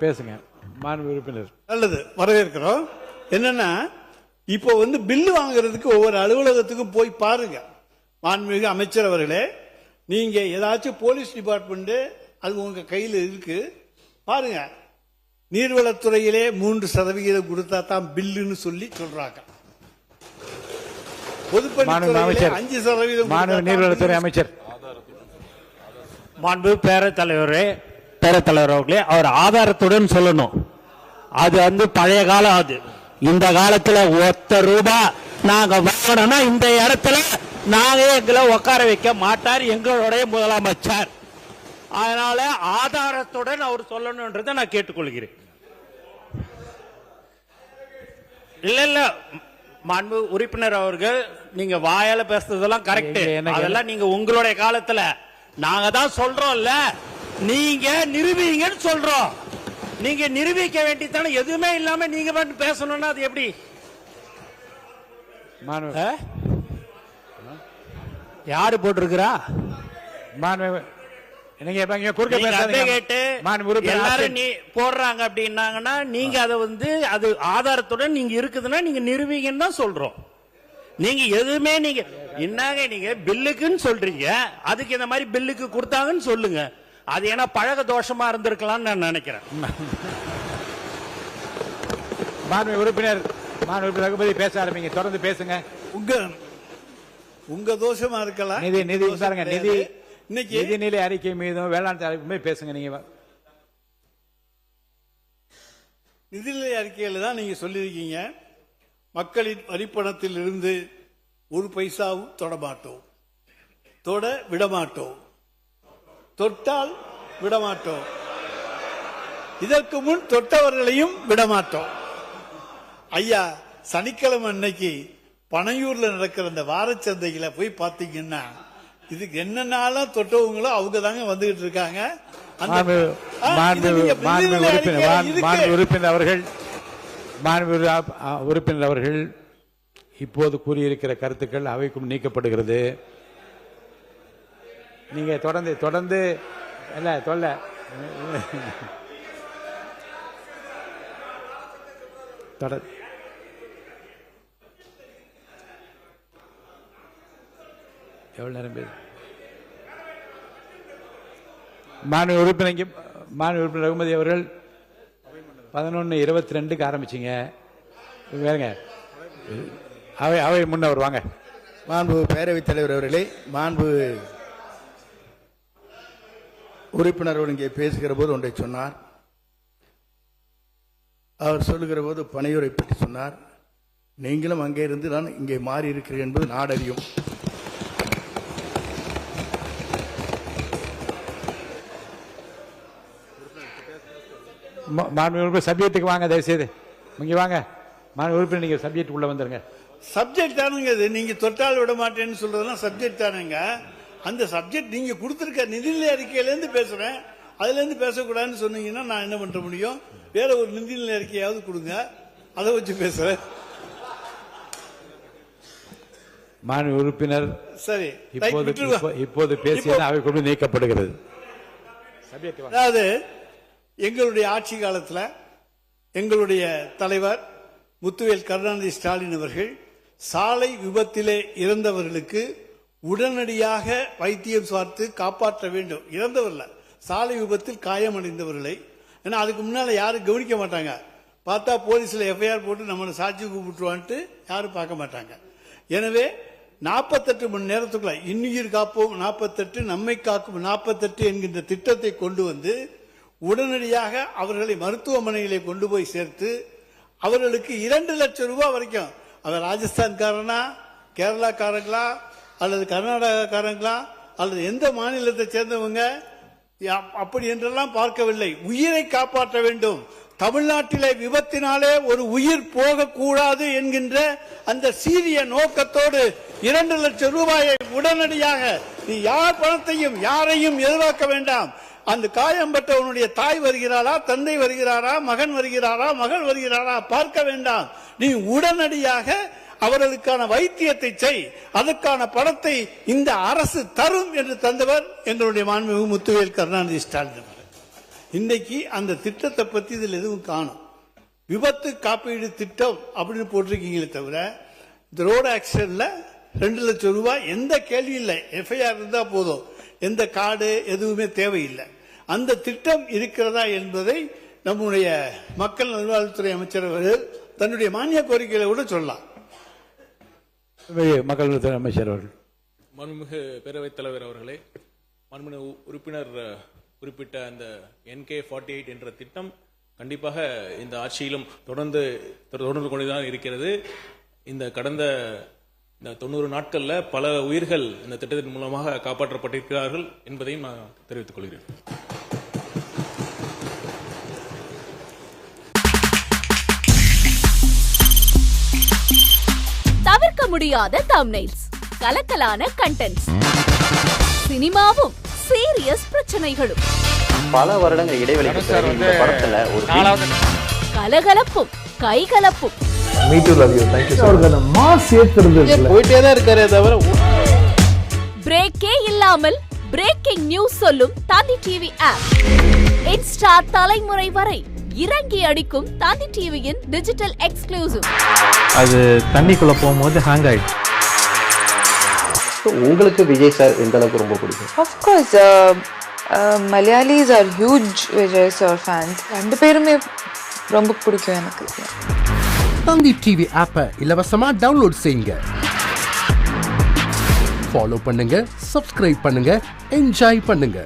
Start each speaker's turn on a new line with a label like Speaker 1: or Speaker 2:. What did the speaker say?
Speaker 1: பேசுங்க மாண்பு உறுப்பினர்.
Speaker 2: நல்லது, வரவேற்கிறோம். என்னன்னா இப்போ பில்லு வாங்குறதுக்கு ஒவ்வொரு அலுவலகத்துக்கும் போய் பாருங்க. மாண்புமிகு அமைச்சர் அவர்களே, நீங்க ஏதாச்சும் போலீஸ் டிபார்ட்மெண்ட் அது உங்க கையில் இருக்கு பாருங்க. நீர்வளத்துறையிலே 3% கொடுத்தா தான் பில்லுன்னு சொல்லி சொல்றாங்க. பொதுப்பணித்துறையிலே 5%
Speaker 1: நீர்வளத்துறை அமைச்சர்.
Speaker 3: மாண்பு பேரத்தலைவர் அவர்களே, அவர் ஆதாரத்துடன் சொல்லணும். அது பழைய காலம். அது இந்த காலத்துல ₹1 நாங்க வாங்கணும்னா இந்த இடத்துல நாங்க எங்களை உட்கார வைக்க மாட்டார் எங்களுடைய முதலமைச்சர். அதனால ஆதாரத்துடன் அவர் சொல்லணும்ன்றதை நான் கேட்டுக்கொள்கிறேன். இல்ல மாண்பு உறுப்பினர் அவர்கள், நீங்க வாயால பேசுறதெல்லாம் கரெக்ட். அதெல்லாம் நீங்க உங்களுடைய காலத்துல நாங்க தான் சொல்றோம்ல, நீங்க நிரூபிங்கன்னு சொல்றோம். நீங்க நிரூபிக்க வேண்டியதானே. எதுவுமே இல்லாம நீங்க மட்டும் பேசணும்னா அது எப்படி? யாரு போட்டிருக்கிறா? எல்லாரும் நீ போடுறாங்க அப்படின்னாங்கன்னா நீங்க அதை அது ஆதாரத்துடன் நீங்க இருக்குதுன்னா நீங்க நிரூபிங்கன்னு தான் சொல்றோம். நீங்க எதுவுமே நீங்க என்னங்க நீங்க பில்லுக்குன்னு சொல்றீங்க, அதுக்கு இந்த மாதிரி பில்லுக்கு கொடுத்தாங்கன்னு சொல்லுங்க. அது ஏன்னா பழக தோஷமா இருந்திருக்கலாம்னு நான் நினைக்கிறேன்.
Speaker 1: உறுப்பினர் ரகுபதி பேச ஆரம்பிங்க, தொடர்ந்து பேசுங்க.
Speaker 2: உங்க தோஷமா இருக்கலாம்.
Speaker 1: நிதிநிலை அறிக்கை மீதும் வேளாண் அறிக்கை பேசுங்க. நீங்க
Speaker 2: நிதிநிலை அறிக்கையில தான் நீங்க சொல்லியிருக்கீங்க, மக்களின் வரிப்பணத்தில் இருந்து ஒரு பைசாவும் தொடமாட்டோம், தொட விடமாட்டோம், தொட்டால் விடமாட்டோம், இதற்கு முன் தொட்டவர்களையும் விடமாட்டோம். ஐயா, சனிக்கிழமை அன்னைக்கு பனையூர்ல நடக்கிற அந்த வாரச்சந்தையில போய் பாத்தீங்கன்னா இதுக்கு என்னன்னாலும் தொட்டவங்களோ அவங்க தாங்க வந்துகிட்டு இருக்காங்க.
Speaker 1: உறுப்பினர் அவர்கள் இப்போது கூறியிருக்கிற கருத்துக்கள் அவைக்கும் நீக்கப்படுகிறது. நீங்க தொடர்ந்து இல்ல தொல்ல எவ்வளவு நேரம் பேசு. மாண்பு உறுப்பினர் ரகுமதி அவர்கள் 11:22 ஆரம்பிச்சிங்க. வேறுங்க அவை முன்னவர் வாங்க.
Speaker 4: மாண்பு பேரவைத் தலைவர் அவர்களே, மாண்பு உறுப்பினர்கள் இங்கே பேசுகிற போது ஒன்றை சொன்னார். அவர் சொல்லுகிற போது பனையூரை பற்றி சொன்னார். நீங்களும் அங்கே இருந்து நான் இங்கே மாறி இருக்கிறேன் என்பது நாடறியும்.
Speaker 1: சப்ஜெக்டுக்கு வாங்க, தயவுசெய்து இங்க வாங்க. உறுப்பினர் நீங்க சப்ஜெக்ட் உள்ள வந்துருங்க.
Speaker 2: சப்ஜெக்ட் தானுங்க இது. நீங்க தொட்டால் விட மாட்டேன்னு சொல்றதெல்லாம் சப்ஜெக்ட் தானுங்க. அந்த சப்ஜெக்ட் நீங்க கொடுத்திருக்க நிதிநிலை அறிக்கையில இருந்து பேசுறேன், அதுல இருந்து பேசக்கூடாதுன்னு சொன்னீங்கன்னா நான் என்ன பண்ண முடியும்? வேற ஒரு நிதிநிலை அறிக்கையாவது கொடுங்க, அதை வச்சு பேசுறேன்.
Speaker 1: மாண்பு உறுப்பினர்
Speaker 2: சரி,
Speaker 1: இப்போது பேசியது அவை கொண்டு நீக்கப்படுகிறது.
Speaker 2: அதாவது எங்களுடைய ஆட்சி காலத்தில் எங்களுடைய தலைவர் முத்துவேல் கருணாநிதி ஸ்டாலின் அவர்கள் சாலை விபத்திலே இறந்தவர்களுக்கு உடனடியாக வைத்தியம் பார்த்து காப்பாற்ற வேண்டும். இறந்தவர்ல சாலை விபத்தில் காயமடைந்தவர்களை, ஏன்னா அதுக்கு முன்னால யாரும் கவனிக்க மாட்டாங்க. பார்த்தா போலீஸ்ல எஃப்ஐஆர் போட்டு நம்மளை சாட்சி கூப்பிட்டுருவான்ட்டு யாரும் பார்க்க மாட்டாங்க. எனவே 48 மணி நேரத்துக்குள்ள இன்னுயிர் காப்போம் 48 நம்மை காக்கும் 48 என்கின்ற திட்டத்தை கொண்டு வந்து உடனடியாக அவர்களை மருத்துவமனையிலே கொண்டு போய் சேர்த்து அவர்களுக்கு 2 லட்சம் ரூபாய் வரைக்கும், அவர் ராஜஸ்தான்காரனா, கேரளாக்காரங்களா, அல்லது கர்நாடகாக்காரங்களா, அல்லது எந்த மாநிலத்தை சேர்ந்தவங்க அப்படி என்றெல்லாம் பார்க்கவில்லை. உயிரை காப்பாற்ற வேண்டும். தமிழ்நாட்டிலே விபத்தினாலே ஒரு உயிர் போகக்கூடாது என்கின்ற அந்த சீரிய நோக்கத்தோடு 2 லட்சம் ரூபாயை உடனடியாக, நீ யார் பணத்தையும் யாரையும் எதிர்பார்க்க வேண்டாம். அந்த காயம்பட்டவனுடைய தாய் வருகிறாரா, தந்தை வருகிறாரா, மகன் வருகிறாரா, மகள் வருகிறாரா பார்க்க வேண்டாம். நீ உடனடியாக அவர்களுக்கான வைத்தியத்தை செய், அதற்கான பணத்தை இந்த அரசு தரும் என்று தந்தவர் எங்களுடைய மாண்புமிகு முத்துவேல் கருணாநிதி ஸ்டாலின். இன்னைக்கு அந்த திட்டத்தை பத்தி இதில் எதுவும் காணும். விபத்து காப்பீடு திட்டம் அப்படின்னு போட்டிருக்கீங்களே தவிர இந்த ரோடு ஆக்சிடென்ட்ல 2 லட்சம் ரூபாய் எந்த கேள்வி இல்லை. எஃப்ஐஆர் இருந்தா போதும், எந்த கார்டு எதுவுமே தேவையில்லை. அந்த திட்டம் இருக்கிறதா என்பதை நம்முடைய மக்கள் நல்வாழ்வுத்துறை அமைச்சர் அவர்கள் தன்னுடைய மானிய கோரிக்கையில கூட சொல்லலாம்.
Speaker 1: மக்கள் நலத்துறை அமைச்சர் அவர்கள்.
Speaker 5: மாண்புமிகு பேரவைத் தலைவர் அவர்களே, மாண்புமிகு உறுப்பினர் குறிப்பிட்ட அந்த NK48 என்ற திட்டம் கண்டிப்பாக இந்த ஆட்சியிலும் தொடர்ந்து கொண்டுதான் இருக்கிறது. இந்த கடந்த 90 நாட்கள்ல பல உயிர்கள் இந்த திட்டத்தின் மூலமாக காப்பாற்றப்பட்டிருக்கிறார்கள் என்பதையும் நான் தெரிவித்துக் கொள்கிறேன்.
Speaker 6: தவிர்க்க முடியாத தம்ப்நெயில்ஸ், கலக்கலான கண்டென்ட்ஸ், சினிமாவும் சீரியஸ் பிரச்சனைகளும்,
Speaker 7: பல வருடங்கள் இடைவெளிக்கு பிறகு இந்த படத்துல ஒரு
Speaker 6: கலகலப்பும் கைகலப்பும்,
Speaker 3: போயிட்டே தான் இருக்காரே தவிர
Speaker 6: பிரேக்கே இல்லாமல் பிரேக்கிங் நியூஸ் சொல்லும் தந்தி டிவி ஆப். இன்ஸ்டா தலைமுறை வரை இறங்கி அடிக்கும் தந்தி டிவியின் டிஜிட்டல் எக்ஸ்க்ளூசிவ்.
Speaker 8: அது தண்ணிக்குள்ள போகும்போது ஹேங் ஆயிடுச்சு.
Speaker 7: உங்களுக்கு விஜய் சார் எந்த அளவுக்கு ரொம்ப பிடிக்கும்?
Speaker 9: Of course, Malayalis are huge Vijay sir fans. ரெண்டு பேருமே ரொம்ப பிடிக்கும் எனக்கு.
Speaker 10: தந்தி டிவி ஆப்பை இலவசமா டவுன்லோட் செய்யுங்க. ஃபாலோ பண்ணுங்க, சப்ஸ்கிரைப் பண்ணுங்க, என்ஜாய் பண்ணுங்க.